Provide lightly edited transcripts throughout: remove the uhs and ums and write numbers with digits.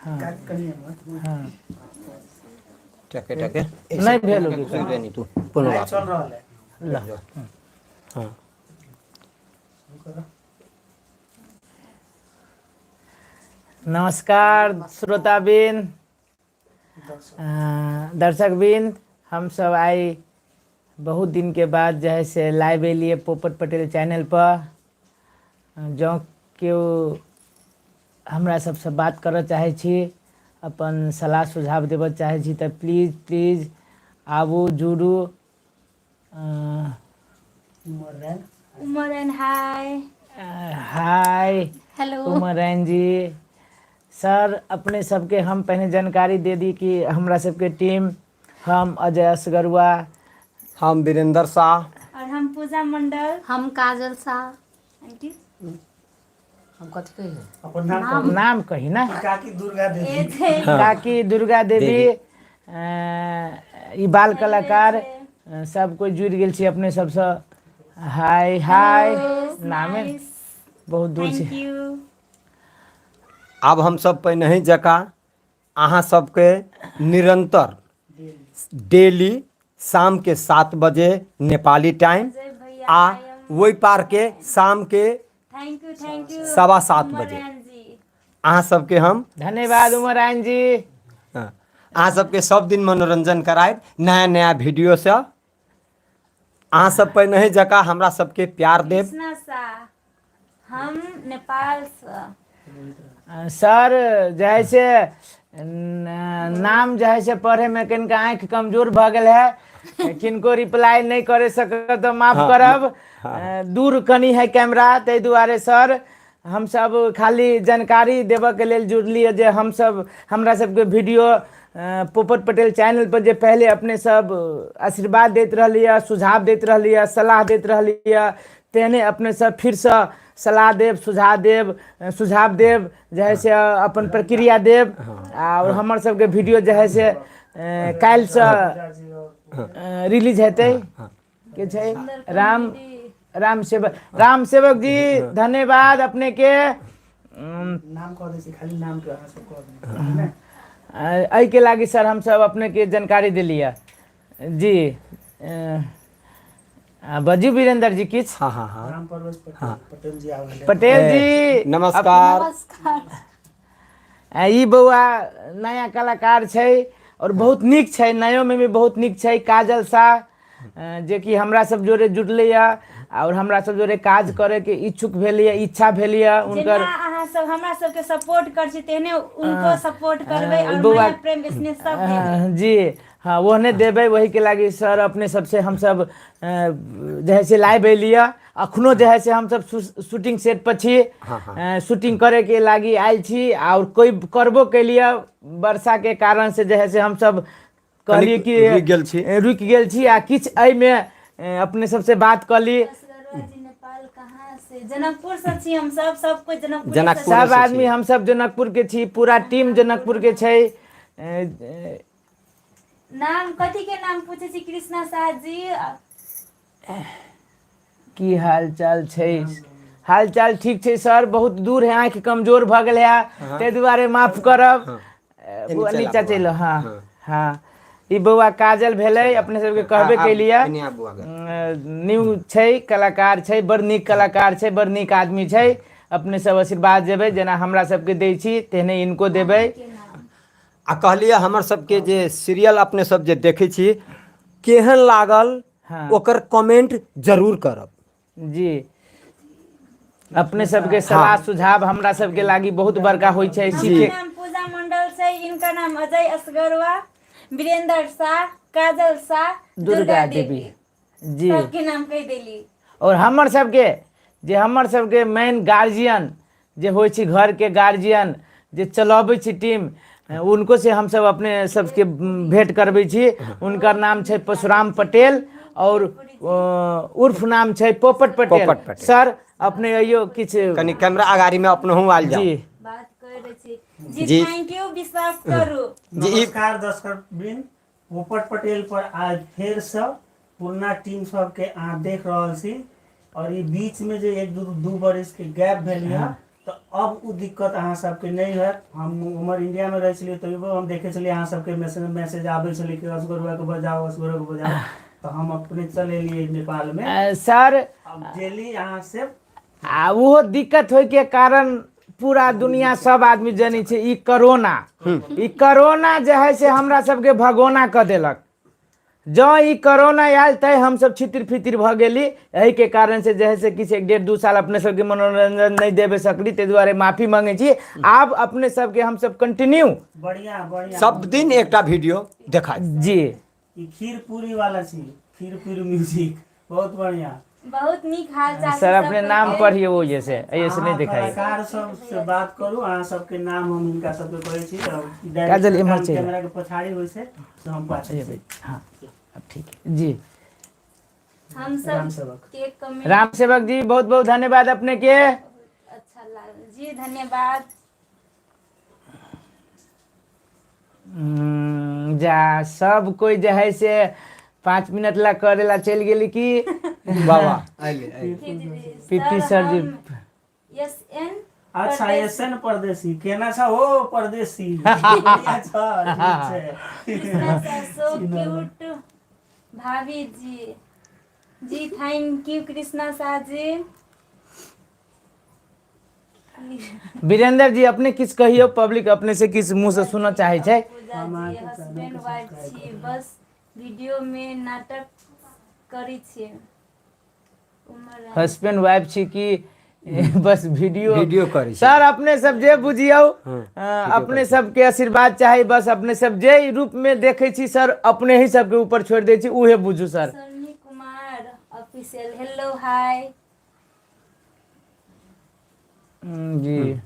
हाँ हाँ टके टके नहीं भेल होगी कोई नहीं तू कोनो बात चल रहा है ला हाँ नमस्कार श्रोताबिन दर्शकबिन, हम सब आई बहुत दिन के बाद जो है से लाइव एलिए पोपट पटेल चैनल पर। जो केओ हमरा सबसे बात करऽ चाहे छी, अपन सलाह सुझाव देबऽ चाहे छी, तो प्लीज प्लीज आबू जुड़ू। Umran hi hi hello Umran ji. Sir अपने सबके हम पहले जानकारी दे दी कि हमरा सबके टीम, हम अजय असगरुआ, हम वीरेंद्र शाह और हम पूजा मंडल, हम काजल शाह। आंटी हम कथी कहिए अपन नाम नाम कही ना, काकी दुर्गा देवी काकी दुर्गा देवी। ई बाल कलाकार सब कोई जुड़ गेल छी अपने सबसे। हाय हाय नामे बहुत दूर थैंक से। यू। अब हम सब पे नहीं जका अहाँ सबके निरंतर डेली शाम के 7 बजे नेपाली टाइम जय भैया आ वही पार के शाम के थैंक यू 7:15 बजे जी। अहाँ सबके हम धन्यवाद उमरान जी। हाँ, अहाँ सबके सब दिन मनोरंजन कराए नया नया वीडियो से। अहाँ सब पे नहीं जका हमरा सबके प्यार देव। कृष्णा शाह, हम नेपाल से। सर जैसे नाम जैसे पढ़े में किनका आँख कमजोर भ गेल है, किनको रिप्लाई नहीं करे सक तो माफ करब। दूर कनी है कैमरा, ते दुआरे सर हम सब खाली जानकारी देव के लेल जुड़लिए जे हम सब हमरा सबके वीडियो पोपट पटेल चैनल पर जे पहले अपने सब आशीर्वाद देते रहलिए, सुझाव देते रहलिए, सलाह देते रहलिए, तेने अपने सब फिर से सलाह देव, सुझाव देव जैसे अपन प्रक्रिया देव। और हमर सबके वीडियो जो है से काल्हि से रिलीज हेतै। के छै राम सेवक जी, धन्यवाद अपने के। नाम कह दे खाली नाम के अहाँ सब कह दे एहि के लागी सर हम सब अपने के जानकारी दिलिए जी। बजी वीरेंद्र जी किछ। हाँ हाँ हाँ राम परवेश पटेल जी आवे पटेल जी नमस्कार। ई बउआ नया कलाकार छै और बहुत निक छै, नयो में भी बहुत निक छै। काजल शाह जे कि हमरा सब जोरे जुड़ले या और हमरा सब जोरे काज करे के इच्छुक भेलिए, इच्छा भेलिए। उनकर अहाँ सब हमरा सब के सपोर्ट कर छी, तेने उनको सपोर्ट करबै और बउआ नया प्रेम स्नेह सब देबै जी। हाँ वो नहीं देवे, वही के लागी सर अपने सबसे हम सब जैसे लाइव एलिए। अखनो जो है से हम सब शूटिंग सेट पर छी, शूटिंग करे के लागी आयल छी। और कोई करबो के लिए वर्षा के कारण से जो है से हम सब कहलिए कि रुक गेल छी। आ किछ एहि में अपने सबसे बात कर ली। नेपाल कहाँ से? जनकपुर से छी हम सब कोई जनकपुर सब आदमी हम सब जनकपुर के छी, पूरा टीम जनकपुर के छै। नाम कथी के नाम पूछे छी? कृष्णा शाह जी। की हाल चाल छै? हाल चाल ठीक छै सर, बहुत दूर है, आँख कमजोर भ गेल है, ते दुआरे माफ करब। नीचा चल। हाँ हाँ ई बउआ काजल भेलै, अपने सबके कहबे के लिए। न्यू छै, कलाकार छै, बड़ नीक कलाकार छै, बड़ नीक आदमी छै। अपने सब आशीर्वाद देबै, जेना हमरा सबके दै छी तेहने इनको देबै। आ कहलिए हमर सबके जे सीरियल अपने सब जे देखे छी केहन लागल, ओकर कमेंट जरूर करब जी। अपने सबके सलाह सुझाव हमरा सबके लागी बहुत बड़का होइ छै। सीखे नाम पूजा मंडल से, इनका नाम अजय असगरुआ, वीरेंद्र शाह, काजल शाह, दुर्गा देवी जी। सबके नाम कह देली। और हमर सबके मेन गार्जियन जे होइ छै, घर के गार्जियन जे चलाबै छी टीम, उनको से हम सब अपने सबके भेंट करबै छी। उनकर नाम छै परशुराम पटेल और उर्फ नाम छै पोपट पटेल। सर अपने अइयो किछ कनी कैमरा आगाड़ी में अपने हूँ आल जाओ जी। बात कर छी जी। थैंक यू, विश्वास करू। नमस्कार दर्शक बिन, पोपट पटेल पर आज फिर से पुरना टीम सब के अहाँ देख रहल छी। और ये बीच में जो एक दू बरिस के गैप भेल है, तो अब उ दिक्कत अहाँ सबके नहीं है। हम उमर इंडिया में रह छलिए तो हम देखे छलिए अहाँ सबके मैसेज आबै छलै कि असगरुआ के बजाओ, असगरुआ के बजाओ, तो हम अपने चले लिए नेपाल में। सर अब डेली अहाँ से वो दिक्कत होय के कारण पूरा दुनिया सब आदमी जानी छै ई कोरोना। ई कोरोना जे है से हमरा सबके भगोना क देलक। जँ ई कोरोना आयल तै हम सब छितिर फितिर भ गेली। यही के कारण से जे है से किछु 1.5-2 साल अपने सबके मनोरंजन नहीं देबे सकली, ताहि दुआरे माफी मांगे छी। आब अपने सबके हम सब कंटिन्यू बढ़िया बढ़िया सब दिन एकटा वीडियो देखा जी। ई खीर पूरी वाला छी, खीर पूरी म्यूजिक बहुत बढ़िया। बहुत नीक हाल चाल सर अपने नाम पढ़िए वो जैसे ऐसे नहीं अहाँ दिखाई। कलाकार सब से बात करू, अहाँ सबके नाम हम हिनका सबके कहै छी। काजल इम्हर चलि। कैमरा के पछाड़ी होय छै तो हम बात ये भाई, हाँ अब ठीक है जी। हम राम सब सेवक। के कमेंट राम सेवक जी बहुत बहुत धन्यवाद अपने के। अच्छा लागल जी, धन्यवाद। जा सब कोई जे है से 5 मिनट ला करेला चल गेली की बाबा आइले पीपी सर जी। यस एन अच्छा एसन परदेसी केना छ हो परदेसी? बढ़िया छ, ठीक छै। सो क्यूट भाभी जी। जी थैंक यू कृष्णा शाह जी। वीरेंद्र जी अपने किस कहियो, पब्लिक अपने से किस मुंह से सुनना चाहे छै। पूजा जी हस्बैंड वाइफ छी, बस वीडियो में नाटक करी छी। उमर हस्बैंड वाइफ छी कि बस वीडियो करी छी। सर अपने सब जे बुझियो अपने सबके आशीर्वाद चाही। बस अपने सब जे रूप में देखे छी सर अपने ही सबके ऊपर छोड़ दे छी, उहे बुझू sir. Sunny Kumar official hello hi जी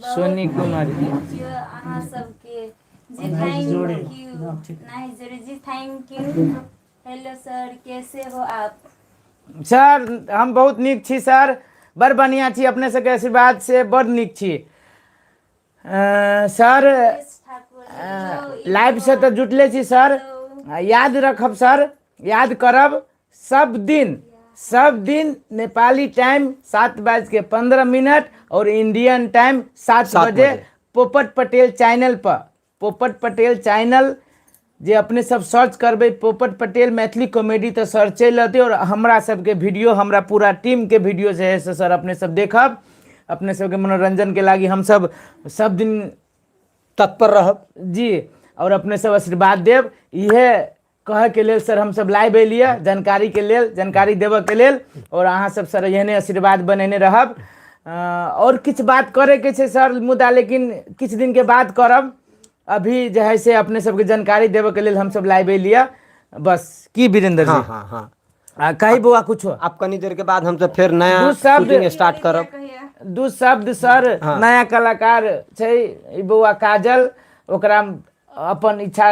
सोनी कुमार अहाँ सबके जी थैंक यू नहीं जोड़े जी थैंक यू। हेलो सर कैसे हो आप? सर हम बहुत नीक छी सर, बड़ बढ़िया छी, अपने सबके आशीर्वाद से बड़ नीक छी। सर लाइव से तो जुटले छी सर, याद रखब सर, याद करब सब दिन नेपाली टाइम 7:15 और इंडियन टाइम 7 बजे पोपट पटेल चैनल पर। पोपट पटेल चैनल जे अपने सब सर्च करबे पोपट पटेल मैथिली कॉमेडी तो सर्च चल अतै। और हमरा सबके वीडियो, हमरा पूरा टीम के वीडियो जे है से सर अपने सब देखब। अपने सबके मनोरंजन के लागी हम सब दिन तत्पर रहब जी। और अपने सब आशीर्वाद देव, इहे कहे के लेल सर हम सब लाइव एलिए जानकारी के लेल, जानकारी देवे के लेल। और अहाँ सब सर एहने आशीर्वाद बनेने रहब। और किछ बात करे के छै सर मुद्दा, लेकिन किछ दिन के बाद करब। अभी जो है से अपने सबके जानकारी देवे के लेल हम सब लाइव एलिए बस। की वीरेंद्र जी? हाँ हाँ हाँ कही बउआ कुछ आप कनी देर के बाद हम सब फिर नया दू शब्द शूटिंग स्टार्ट करब। दू शब्द सर। हाँ। नया कलाकार छै ई बउआ काजल, ओकरा अपन इच्छा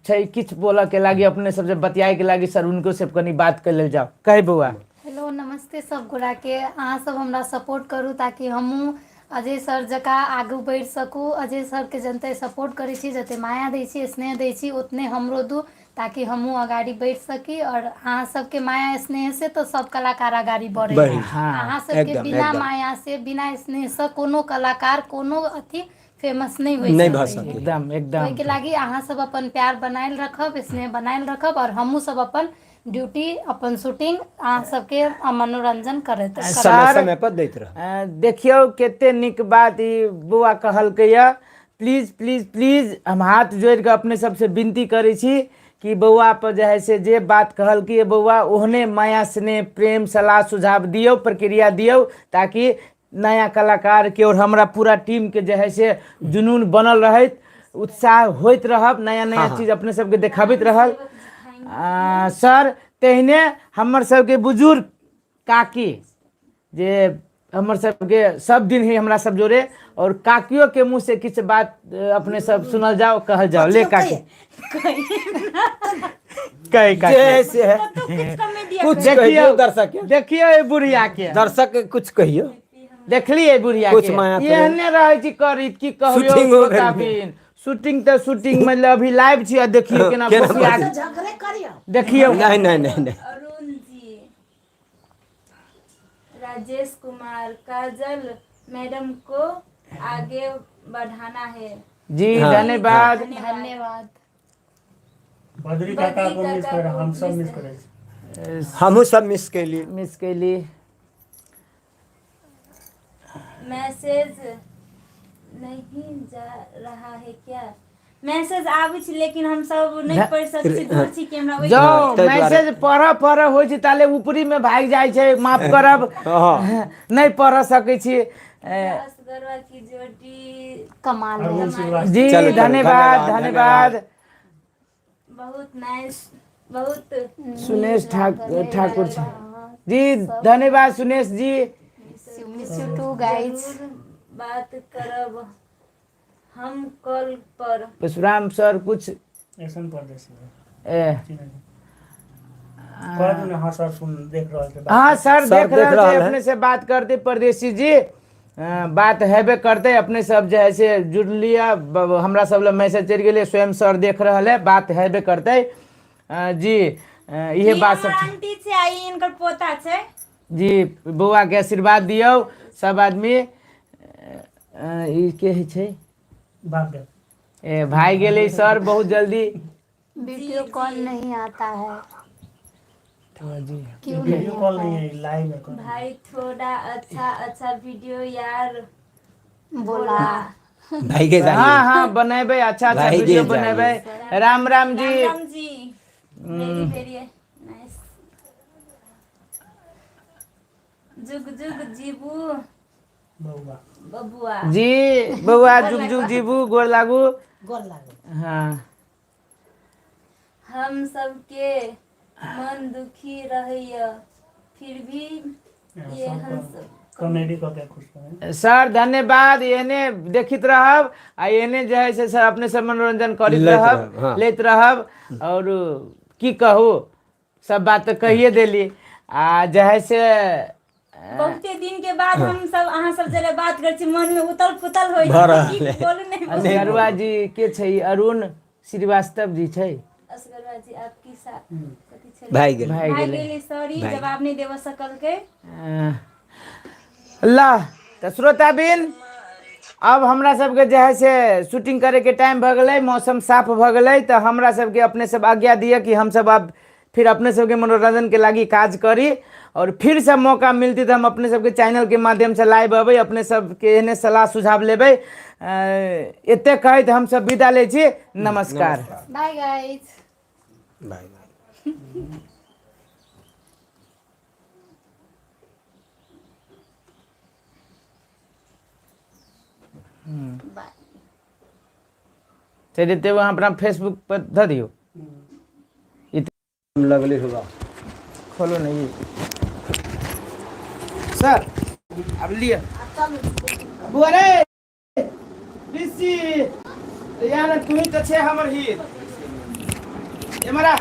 छै किछ बोले के लागी, अपने सब जब बतियाए के लागी सर उनको सब कनी बात कर लेल जाओ। कही बउआ। हेलो नमस्ते सब गोरा के। अहाँ सब हमरा सपोर्ट करू ताकि हमहूँ अजय सर जका आगू बढ़ि सकू। अजय सर के जनता सपोर्ट करै छी, जते माया दै छी स्नेह दै छी उतने हमरो दू, ताकि हमहूँ आगाड़ी बढ़ि सकी। और अहाँ सबके माया स्नेह से तो सब कलाकार आगाड़ी बढ़े। अहाँ सबके बिना माया से बिना स्नेह से कोनो कलाकार कोनो अथी फेमस नहीं हो सके। एकदम एकदम के लागी अहाँ सब अपन प्यार बनायल रखब, स्नेह बनायल रखब। और हमहूँ सब अपन ड्यूटी अपन शूटिंग अहाँ सबके मनोरंजन करत समय पर दैत रह। देखियो केते निक बात ई बउआ कहलकै या। प्लीज प्लीज प्लीज हम हाथ जोड़ के अपने सबसे विनती करै छी कि बउआ पर जे है से जे बात कहलकै बउआ ओहने माया स्नेह प्रेम सलाह सुझाव दियो, प्रक्रिया दियो, ताकि नया कलाकार के और हमरा पूरा टीम के जे है से जुनून बनल रहत, उत्साह होइत रहब, नया नया चीज अपने सबके देखाबैत रहल। सर तेहने हमर सबके बुजुर्ग काकी जे हमर सबके सब दिन ही हमरा सब जोड़े, और काकियों के मुंह से किछ बात अपने सब सुनल जाओ, कहल जाओ। ले काकी कही जैसे कुछ कहियो दर्शक के। देखियो ए बुढ़िया के, दर्शक के कुछ कहियो। देखलिए बुढ़िया कुछ के माया प्रेम। एहने रहे छी करी की कहलियो शूटिंग हो गेल। बताबिन। शूटिंग तो शूटिंग मतलब अभी लाइव छी, देखियो केना बसिया देखियो। नहीं नहीं नहीं नहीं अरुण जी, राजेश कुमार, काजल मैडम को आगे बढ़ाना है। जी हाँ। धन्यवाद। धन्यवाद। बद्री काका को मिस कर हम सब मिस करे छी। हमहू सब मिस कैली। मिस कैली। मैसेज नहीं जा रहा है क्या? मैसेज आबै छै लेकिन हम सब नहीं पढ़ सकै छी, दूर छी कैमरा ओहि जो हाँ, ताहि दुआरे। मैसेज पढ़ हो छै ताले ऊपरी में भाग जाय छै, माफ करब। हाँ। नहीं पढ़ सकै छी। असगरवा की जोड़ी कमाल है। अरुण श्रीवास्तव। जी चलू, धन्यवाद धन्यवाद, धन्यवाद। बहुत नाइस, बहुत सुनेश ठाकुर जी धन्यवाद Sunesh ji. Miss you too guys. जरूर बात करब हम कॉल पर। परशुराम सर कुछ ऐसन परदेसी ए, कह दू ना। हाँ सर सुन देख रहल छै। हाँ सर देख देख रहे रहल थे, है। अपने से बात करते परदेसी जी। बात हेबे करते, अपने सब जो है से जुड़ लिया। हमरा सब ले मैसेज चढ़ गेले, स्वयं सर देख रहल है, बात हेबे करते। जी ये ई बात हमर सब आंटी छै आ ई इनकर पोता छै। जी बौआ के आशीर्वाद दियो सब आदमी। ई के छै भाग गए। ए भाई गेले सर बहुत जल्दी। वीडियो कॉल नहीं आता है, क्यों नहीं वीडियो कॉल आता नहीं है? है, लाइव है कॉल। भाई थोड़ा अच्छा वीडियो यार बोला। भाई के हाँ हाँ बनेबे, अच्छा अच्छा भाई वीडियो के जाइए। बनेबे। Ram Ram ji. Ram ji very very nice. जुग जुग जीबू बउआ। बबुआ। जी बउआ जुग जुग जीबू, गोर लागू। हाँ हम सबके मन दुखी रहैया फिर भी ये हम सब कॉमेडी को क्या खुश है। सर धन्यवाद। एने देखित रहब आ एने जो है से सर अपने सब मनोरंजन करित लेत रहब, रहब, हाँ। लेत रहब। और की कहू, सब बात तो कहिए देली। आ जो है से बहुते दिन के बाद हम सब अहाँ सब जरे बात कर छी, मन में उतल पुतल होई भऽ छै। रहल की है। बोलू नहीं बोलू। असगरवा जी के छै, अरुण श्रीवास्तव जी छै। असगरवा जी आपकी साथ कथी छलै? भाई गेल। भाई भाई गेलै। गेली, सॉरी भाई जवाब नहीं देव सकल के। अल्लाह तो श्रोताबिन, अब हमरा सबके जे है से शूटिंग करे के टाइम भ गए, मौसम साफ भ गए, तो हमरा सबके अपने सब आज्ञा दिए कि हम सब अब फिर अपने सबके मनोरंजन के लागी काज करी। और फिर से मौका मिलती तो हम अपने सबके चैनल के माध्यम से लाइव अबै, अपने सबके एहने सलाह सुझाव लेबै। एते कहैत हम सब विदा लै छी। नमस्कार। Bye guys. Bye bye. चलिए तो वहाँ अपना फेसबुक पर धऽ दियो। लगले होगा। खोलो नहीं सर, अब लिया बुआ रे बिस्सी यार, तू ही तो छे हमर हित। ये मरा